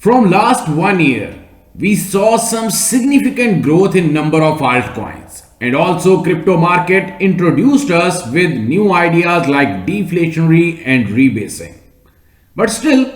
From last 1 year, we saw some significant growth in number of altcoins, and also crypto market introduced us with new ideas like deflationary and rebasing. But still,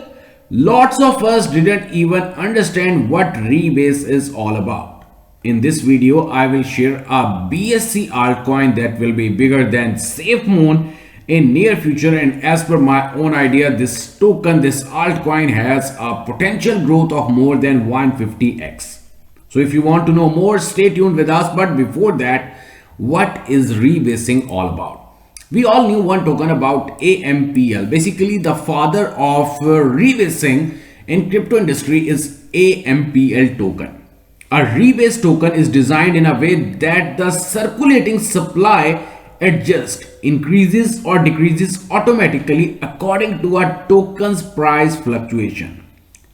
lots of us didn't even understand what rebase is all about. In this video, I will share a BSC altcoin that will be bigger than SafeMoon in near future, and as per my own idea, this token, this altcoin has a potential growth of more than 150x. So if you want to know more, stay tuned with us. But before that, what is rebasing all about? We all knew one token about AMPL. Basically, the father of rebasing in crypto industry is AMPL token. A rebase token is designed in a way that the circulating supply adjusts, increases or decreases automatically according to a token's price fluctuation.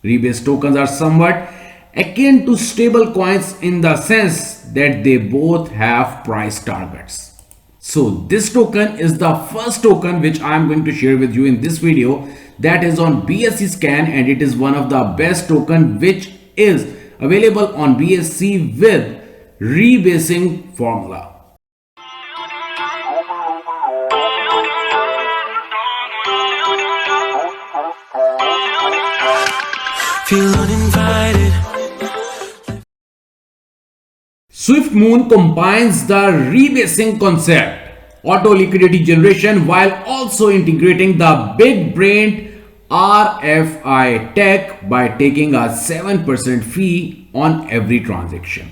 Rebase tokens are somewhat akin to stable coins in the sense that they both have price targets. So this token is the first token which I am going to share with you in this video, that is on BSC scan, and it is one of the best token which is available on BSC with rebasing formula. Feel uninvited. SwiftMoon combines the rebasing concept, auto liquidity generation, while also integrating the big brain RFI tech by taking a 7% fee on every transaction.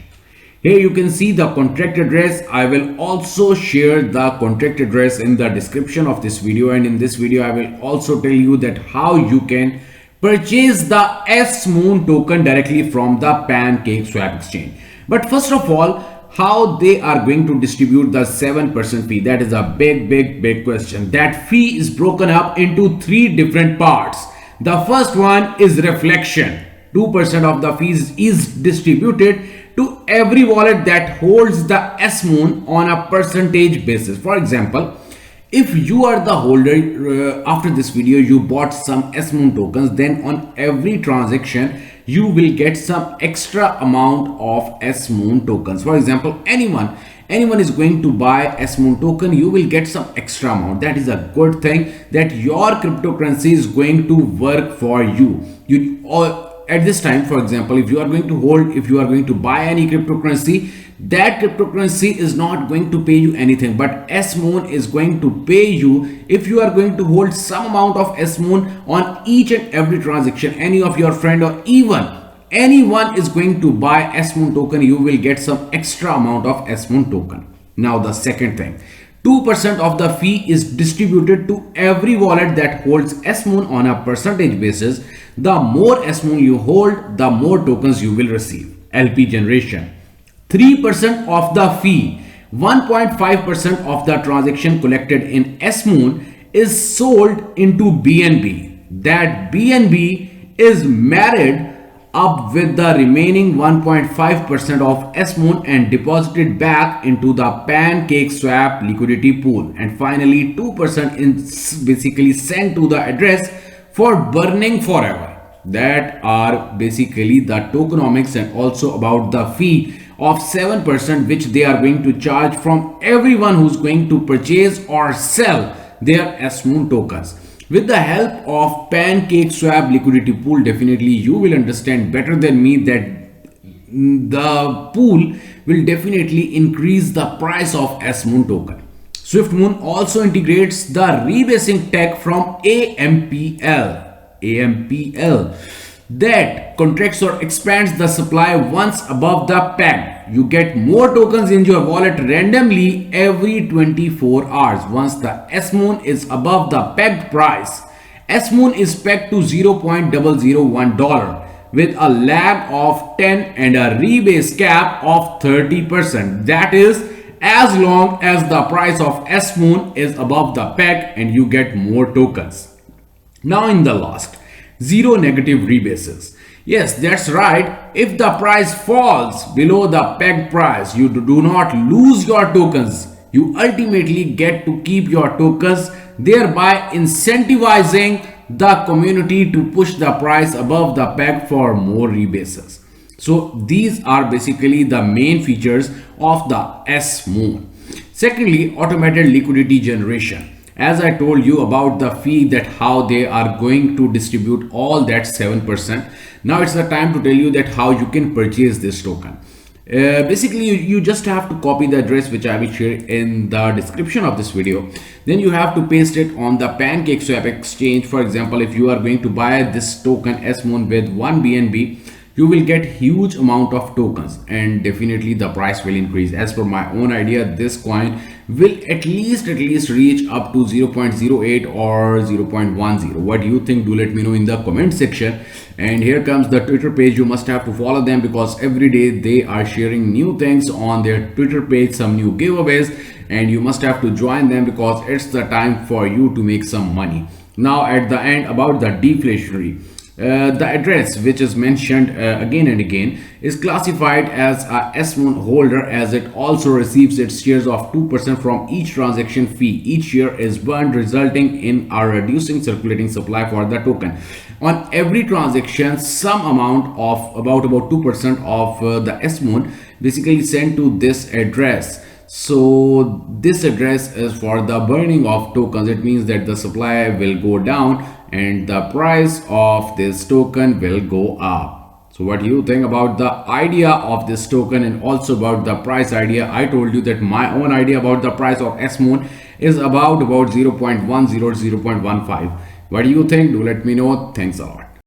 Here you can see the contract address. I will also share the contract address in the description of this video, and in this video I will also tell you that how you can purchase the SMoon token directly from the PancakeSwap exchange. But first of all, how they are going to distribute the 7% fee? That is a big question. That fee is broken up into three different parts. The first one is reflection. 2% of the fees is distributed to every wallet that holds the SMoon on a percentage basis. For example, if you are the holder, after this video you bought some SMoon tokens, then on every transaction you will get some extra amount of SMoon tokens. For example, anyone is going to buy SMoon token, you will get some extra amount. That is a good thing, that your cryptocurrency is going to work for you. At this time, for example, if you are going to hold, if you are going to buy any cryptocurrency, that cryptocurrency is not going to pay you anything, but SMoon is going to pay you if you are going to hold some amount of SMoon on each and every transaction. Any of your friend or even anyone is going to buy SMoon token, you will get some extra amount of SMoon token. Now the second thing, 2% of the fee is distributed to every wallet that holds SMoon on a percentage basis. The more SMoon you hold, the more tokens you will receive. LP generation, 3% of the fee, 1.5% of the transaction collected in SMoon is sold into BNB. That BNB is married up with the remaining 1.5% of SMoon and deposited back into the PancakeSwap liquidity pool. And finally, 2% is basically sent to the address for burning forever. That are basically the tokenomics, and also about the fee of 7% which they are going to charge from everyone who's going to purchase or sell their SMoon tokens. With the help of PancakeSwap liquidity pool, definitely you will understand better than me that the pool will definitely increase the price of SMoon token. SwiftMoon also integrates the rebasing tech from AMPL that contracts or expands the supply once above the peg. You get more tokens in your wallet randomly every 24 hours. Once the SMoon is above the pegged price, SMoon is pegged to $0.001 with a lag of 10 and a rebase cap of 30%. That is, as long as the price of SMoon is above the peg and you get more tokens. Now in the last, zero negative rebases. Yes, that's right. If the price falls below the peg price, you do not lose your tokens. You ultimately get to keep your tokens, thereby incentivizing the community to push the price above the peg for more rebases. So these are basically the main features of the S Moon. Secondly, automated liquidity generation. As I told you about the fee, that how they are going to distribute all that 7%. Now it's the time to tell you that how you can purchase this token. Basically, you just have to copy the address which I will share in the description of this video. Then you have to paste it on the PancakeSwap exchange. For example, if you are going to buy this token S-Moon with 1 BNB, you will get huge amount of tokens and definitely the price will increase. As per my own idea, this coin will at least reach up to 0.08 or 0.10. What do you think? Do let me know in the comment section. And here comes the Twitter page. You must have to follow them because every day they are sharing new things on their Twitter page, some new giveaways, and you must have to join them because it's the time for you to make some money. Now at the end, about the deflationary. The address which is mentioned again and again is classified as a S-Moon holder, as it also receives its shares of 2% from each transaction fee. Each share is burned, resulting in a reducing circulating supply for the token. On every transaction, some amount of about 2% of the S-Moon basically sent to this address. So this address is for the burning of tokens. It means that the supply will go down and the price of this token will go up. So what do you think about the idea of this token and also about the price idea? I told you that my own idea about the price of S-Moon is about 0.10, 0.15. What do you think? Do let me know. Thanks a lot.